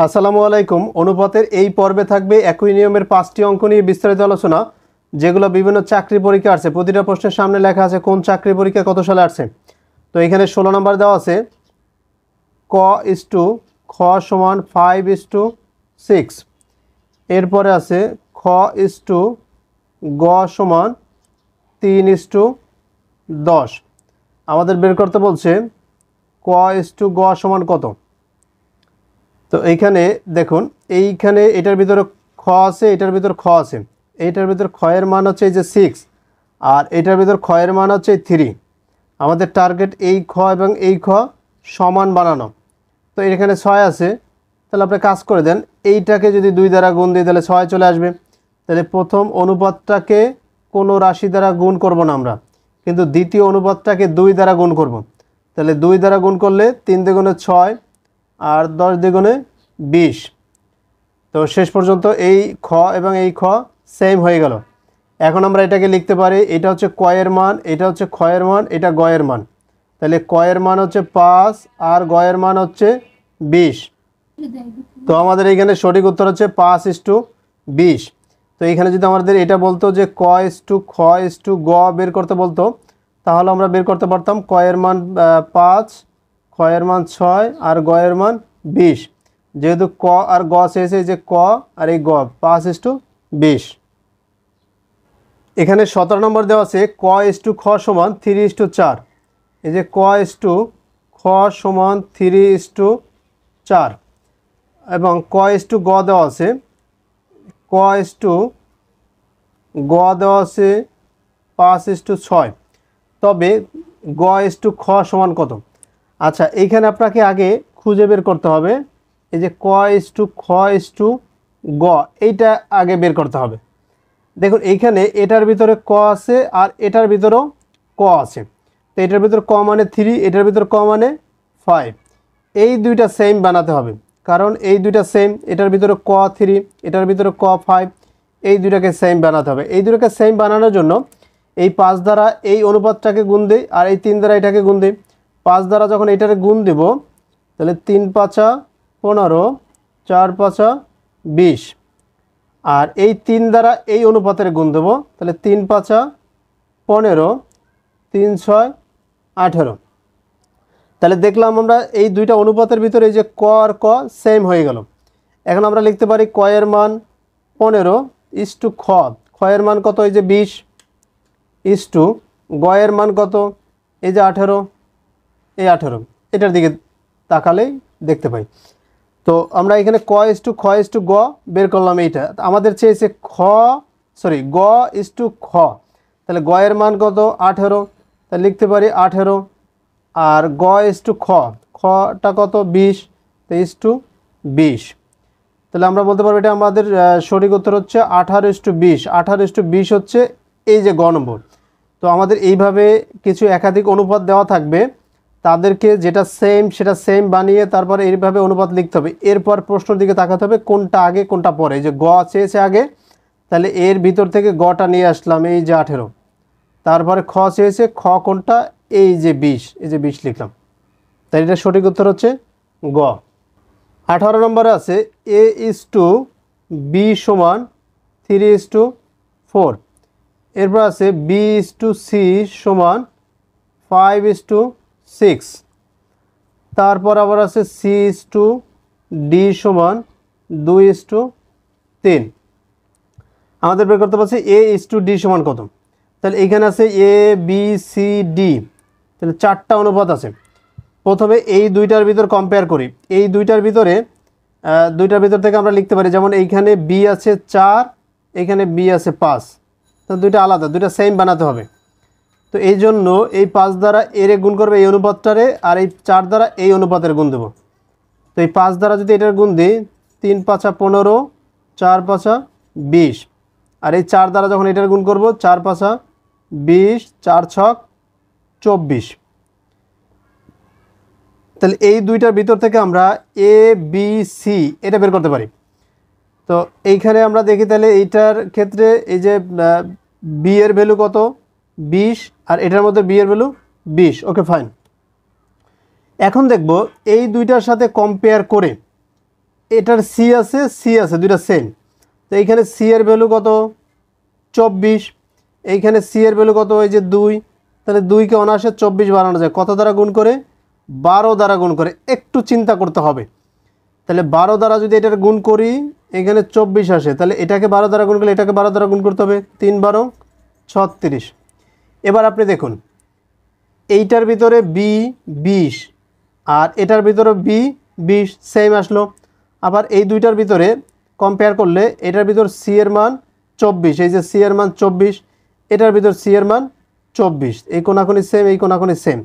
আসসালামু আলাইকুম। অনুপাতের এই পর্বে থাকবে একই নিয়মের 5টি অঙ্ক নিয়ে বিস্তারিত আলোচনা, যেগুলো বিভিন্ন চাকরি পরীক্ষা আসছে। প্রতিটা প্রশ্নের সামনে লেখা আছে কোন চাকরি পরীক্ষা কত সালে আসছে। তো এখানে 16 নম্বর দেওয়া আছে ক ইস টু খ সমান 5:6। এরপরে আছে খ ইস টু গ সমান 3:10। আমাদের বের করতে বলছে ক ইস টু গ সমান কত। তো এইখানে দেখুন, এইখানে এটার ভিতরে খ আছে, এটার ভিতর খ আছে। এইটার ভিতর ক্ষয়ের মান হচ্ছে এই যে 6, আর এটার ভিতর ক্ষয়ের মান হচ্ছে 3। আমাদের টার্গেট এই খ এবং এই খ সমান বানানো। তো এখানে 6 আছে, তাহলে আপনি কাজ করে দেন, এইটাকে যদি 2 দ্বারা গুণ দিই তাহলে 6 চলে আসবে। তাহলে প্রথম অনুপাতটাকে কোনো রাশি দ্বারা গুণ করব না আমরা, কিন্তু দ্বিতীয় অনুপাতটাকে 2 দ্বারা গুণ করব। তাহলে 2 দ্বারা গুণ করলে 3 দ্বিগুণে 6 আর 10 দ্বিগুণে 20। তো শেষ পর্যন্ত এই খ এবং এই খ সেম হয়ে গেল। এখন আমরা এটাকে লিখতে পারি, এটা হচ্ছে ক এর মান, এটা হচ্ছে খ এর মান, এটা গ এর মান। তাহলে ক এর মান হচ্ছে 5 আর গ এর মান হচ্ছে 20। তো আমাদের এইখানে সঠিক উত্তর হচ্ছে 5:20। তো এইখানে যদি আমাদের এটা বলতো যে ক ইস টু খ ইস টু গ বের করতে বলতো, তাহলে আমরা বের করতে পারতাম ক এর মান 5, খ এর মান 6 আর গ এর মান 20। যেহেতু ক আর গ শেষে যে ক আর এই গ 5:20। এখানে 17 নম্বর দেওয়া আছে ক ইস টু খ সমান 3:4। এই যে ক ইস টু খ সমান 3:4 এবং ক ইস টু গ দেওয়া আছে, ক ইস টু গ দেওয়া আছে 5:6। তবে গ ইস টু খ সমান কত? আচ্ছা, এইখানে আপনাকে আগে খুঁজে বের করতে হবে এই যে ক ইস টু খ ইস টু গ, এইটা আগে বের করতে হবে। দেখুন এইখানে এটার ভিতরে ক আছে আর এটার ভিতরেও ক আছে। তো এটার ভিতরে ক মানে 3, এটার ভিতরে ক মানে 5। এই দুইটা সেম বানাতে হবে, কারণ এই দুইটা সেম। এটার ভিতরে ক 3, এটার ভিতরে ক 5, এই দুইটাকে সেম বানাতে হবে। এই দুটোকে সেম বানানোর জন্য এই 5 দ্বারা এই অনুপাতটাকে গুণ দিই আর এই 3 দ্বারা এটাকে গুণ দিই। 5 দ্বারা যখন এটাকে গুণ দেব তাহলে 3×5 = 15, 4×5 = 20। আর এই 3 দ্বারা এই অনুপাতের গুণ দেব, তাহলে 3×5 = 15, 3×6 = 18। তাহলে দেখলাম আমরা এই দুইটা অনুপাতের ভিতরে এই যে ক আর ক সেম হয়ে গেল। এখন আমরা লিখতে পারি ক এর মান 15 ইস টু খ, খ এর মান কত এই যে 20, ইস টু গ এর মান কত এই যে 18, এই 18। এটার দিকে তাকালেই দেখতে পাই। তো আমরা এখানে ক ইস টু খ ইস টু গ বের করলাম। এইটা আমাদের চেয়েছে গ ইস টু খ, তাহলে গ এর মান কত 18, তাহলে লিখতে পারি 18। আর গ ইস টু খ, খটা কত 20, তো ইস টু 20। তাহলে আমরা বলতে পারবো এটা আমাদের সঠিক উত্তর হচ্ছে 18:20। 18:20 হচ্ছে এই যে গ নম্বর। তো আমাদের এইভাবে কিছু একাধিক অনুপাত দেওয়া থাকবে, তাদেরকে যেটা সেম সেটা সেম বানিয়ে তারপরে এইভাবে অনুপাত লিখতে হবে। এরপর প্রশ্নের দিকে তাকাতে হবে কোনটা আগে কোনটা পরে। এই যে গ চেয়েছে আগে, তাহলে এর ভিতর থেকে গটা নিয়ে আসলাম এই যে 18। তারপরে খ চেয়েছে, খ কোনটা এই যে 20, এই যে 20 লিখলাম। তাই এটা সঠিক উত্তর হচ্ছে গ। 18 নম্বরে আছে a ইস টু b সমান 3:4। এরপর আছে b ইস টু c সমান 5:6। তারপর আবার আছে c ইস টু d সমান 2:3। আমাদের বের করতে পারছি a ইস টু d সমান কত। তাহলে এখানে আছে a b c d, তাহলে 4টা অনুপাত আছে। প্রথমে এই দুইটার ভিতর কম্পেয়ার করি। এই দুইটার ভিতর থেকে আমরা লিখতে পারি, যেমন এইখানে b আছে 4, এখানে b আছে 5। তো দুইটা আলাদা, দুইটা সেম বানাতে হবে। তো এই জন্য এই 5 দ্বারা এর গুণ করবে এই অনুপাতটারে, আর এই 4 দ্বারা এই অনুপাতের গুণ দেবো। তো এই 5 দ্বারা যদি এটার গুণ দিই 3×5 = 15, 4×5 = 20। আর এই 4 দ্বারা যখন এটার গুণ করব 4×5 = 20, 4×6 = 24। তাহলে এই দুইটার ভিতর থেকে আমরা এ বি সি এটা বের করতে পারি। তো এইখানে আমরা দেখি, তাহলে এইটার ক্ষেত্রে এই যে বি এর ভ্যালু কত 20, আর এটার মধ্যে বি এর ভ্যালু 20। Okay fine. এখন দেখব এই দুইটার সাথে কম্পেয়ার করে এটার সি আছে দুইটা সেম। তো এইখানে সি এর ভ্যালু কত 24, এইখানে সি এর ভ্যালু কত এই যে 2, তাহলে 2কে অনায়াসে 24 বানানো যায় কত দ্বারা গুণ করে 12 দ্বারা গুণ করে। একটু চিন্তা করতে হবে, তাহলে 12 দ্বারা যদি এটার গুণ করি এখানে 24 আসে, তাহলে এটাকে 12 দ্বারা গুণ করলে এটাকে 12 দ্বারা গুণ করতে হবে, 3 12 36। এবার আপনি দেখুন এইটার ভিতরে বি 20 আর এটার ভিতরে বি 20 সেম আসলো। আবার এই দুইটার ভিতরে কম্পেয়ার করলে এটার ভিতর সি এর মান 24, এই যে সি এর মান 24, এটার ভিতর সি এর মান 24, এই কোনাকুনি সেম এই কোনাকুনি সেম।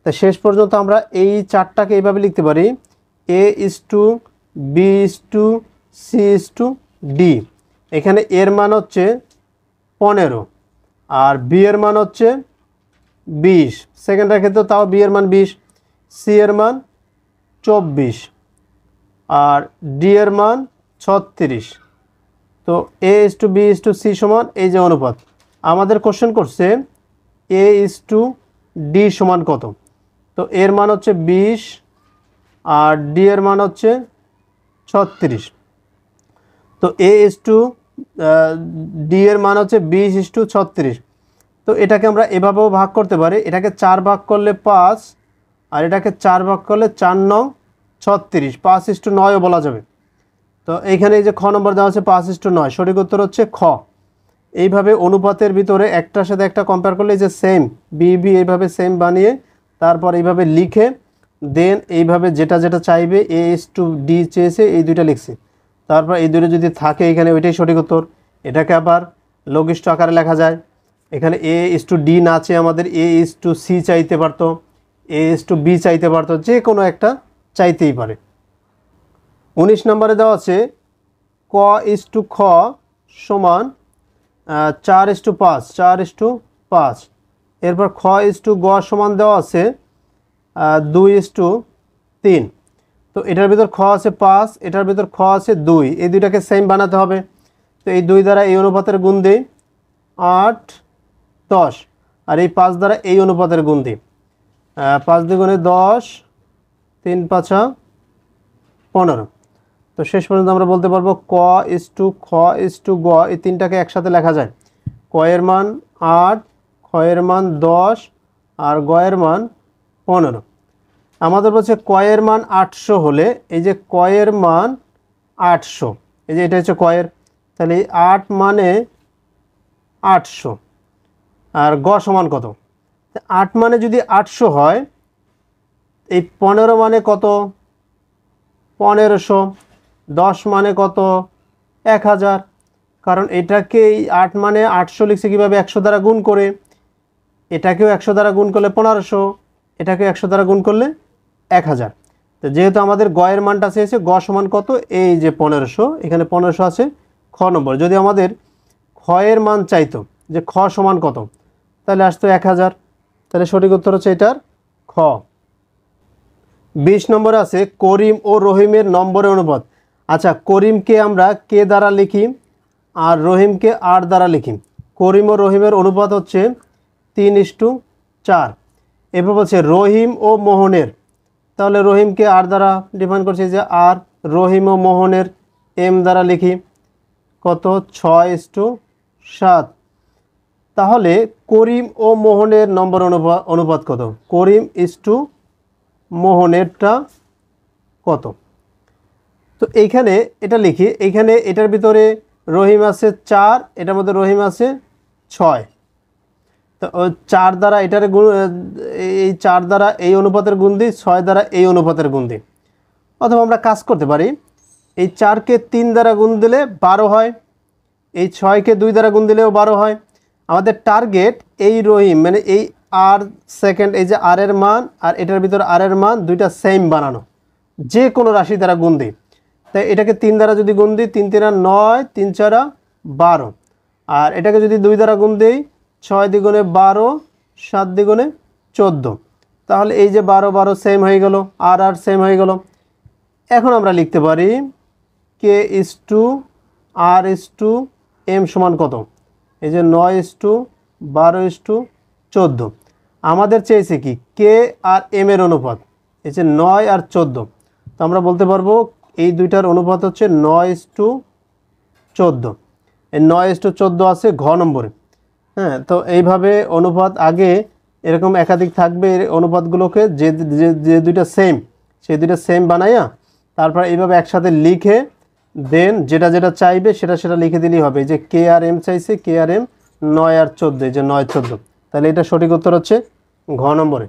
তা শেষ পর্যন্ত আমরা এই চারটাকে এইভাবে লিখতে পারি A is to B is to C is to D. এখানে এর মান হচ্ছে 15 আর বি এর মান হচ্ছে 20, সেকেন্ডের ক্ষেত্রে তাও বি এর মান 20, সি এর মান 24 আর ডি এর মান 36। তো A is to B is to C সমান এই যে অনুপাত। আমাদের কোশ্চেন করছে এ ইস টু ডি সমান কত, তো এর মান হচ্ছে 20 আর ডি এর মান হচ্ছে 36। তো এ ইস টু ডি এর মান হচ্ছে 20 ইস টু 36। তো এটাকে আমরা এভাবেও ভাগ করতে পারি, এটাকে 4 ভাগ করলে 5 আর এটাকে 4 ভাগ করলে 4 9 36, 5 ইস টু 9ও বলা যাবে। তো এইখানে এই যে খ নম্বর দেওয়া আছে 5 ইস টু 9, সঠিক উত্তর হচ্ছে খ। এইভাবে অনুপাতের ভিতরে একটার সাথে একটা কম্পেয়ার করলে যে সেম বি এইভাবে সেম বানিয়ে তারপর এইভাবে লিখে দেন এইভাবে যেটা যেটা চাইবে এ ইস টু ডি চেয়েছে এই দুইটা লিখছি, তারপর এই দুটো যদি থাকে এখানে ওইটাই সঠিক উত্তর। এটাকে আবার লঘিষ্ঠ আকারে লেখা যায়, এখানে এ ইস টু ডি না চেয়ে আমাদের এ ইস টু সি চাইতে পারতো, এ ইস টু বি চাইতে পারতো, যে কোনো একটা চাইতেই পারে। 19 নম্বরে দেওয়া আছে ক ইস টু খ সমান 4 ইস টু 5, 4 ইস টু 5। এরপর খ ইস টু গ সমান দেওয়া আছে 2 ইস টু 3। তো এটার ভিতর খ আছে 5, এটার ভিতর খ আছে 2, এই দুইটাকে সেম বানাতে হবে। তো এই 2 দ্বারা এই অনুপাতের গুণ দিই 8 10 আর এই 5 দ্বারা এই অনুপাতের গুণ দিই 5 দ্বিগুণে 10 3 5 15। তো শেষ পর্যন্ত আমরা বলতে পারবো ক ইস টু খ ইস টু গ এই তিনটাকে একসাথে লেখা যায়। ক এর মান 8, খ এর মান 10 আর গ এর মান 15। আমাদের বলছে ক এর মান 800 হলে এই যে ক এর মান 800, এই যে এটা হচ্ছে ক এর, তাহলে 8 মানে 800 আর গ সমান কত, 8 মানে যদি 800 হয় এই 15 মানে কত 1500, 10 মানে কত 1000, কারণ এটাকে এই 8 মানে 800 লিখছে কীভাবে 100 দ্বারা গুণ করে, এটাকেও 100 দ্বারা গুণ করলে 1500, এটাকে 100 দ্বারা গুণ করলে 1000। তো যেহেতু আমাদের গ এর মানটা চেয়েছে গ সমান কত এই যে 1500, এখানে 1500 আছে খ নম্বর। যদি আমাদের খ এর মান চাইতো যে খ সমান কত তাহলে আসতো 1000, তাহলে সঠিক উত্তর হচ্ছে এটার খ। 20 নম্বরে আছে করিম ও রহিমের নম্বরের অনুপাত। আচ্ছা, করিমকে আমরা কে দ্বারা লিখি আর রহিমকে আর দ্বারা লিখি। করিম ও রহিমের অনুপাত হচ্ছে 3:4। এরপর বলছে রহিম ও মোহনের, তাহলে রহিমকে আর দ্বারা ডিফাইন করছে যে আর, রহিম ও মোহনের এম দ্বারা লিখি কত 6:7। তাহলে করিম ও মোহনের নম্বর অনুপাত কত, করিম ইস টু মোহনেরটা কত। তো এইখানে এটা লিখি, এইখানে এটার ভিতরে রহিম আছে 4, এটার মধ্যে রহিম আছে 6। তো 4 দ্বারা এটার গুণ, এই 4 দ্বারা এই অনুপাতের গুণ দিই, 6 দ্বারা এই অনুপাতের গুণ দিই। অথবা আমরা কাজ করতে পারি এই 4কে 3 দ্বারা গুণ দিলে 12 হয়, এই 6কে 2 দ্বারা গুণ দিলেও 12 হয়। আমাদের টার্গেট এই রহিম মানে এই আর সেকেন্ড এই যে আর এর মান আর এটার ভিতর আর এর মান দুইটা সেম বানানো, যে কোনো রাশি দ্বারা গুণ দিই। তাই এটাকে 3 দ্বারা যদি গুণ দিই 3 3 9, 3 4 12, আর এটাকে যদি 2 দ্বারা গুণ দিই 6 দ্বিগুণে 12, 7 দ্বিগুণে 14, তাহলে এই যে 12 12 সেম হয়ে গেল, আর আর সেম হয়ে গেল। এখন আমরা লিখতে পারি কে is to R is to M সমান কত, এই যে 9:12:14। আমাদের চেয়েছে কি কে আর এম এর অনুপাত, এই যে 9 আর 14। তো আমরা বলতে পারবো এই দুইটার অনুপাত হচ্ছে 9:14। এই 9:14 আছে ঘ নম্বরে। হ্যাঁ, তো এইভাবে অনুপাত আগে এরকম একাধিক থাকবে, এই অনুপাতগুলোকে যে যে দুইটা সেম সেই দুইটা সেম বানাইয়া তারপর এইভাবে একসাথে লিখে দেন যেটা যেটা চাইবে সেটা সেটা লিখে দিলেই হবে। যে কে আর এম চাইছে, কে আর এম 9 আর 14, এই যে 9 14, তাহলে এটা সঠিক উত্তর হচ্ছে ঘ নম্বরে।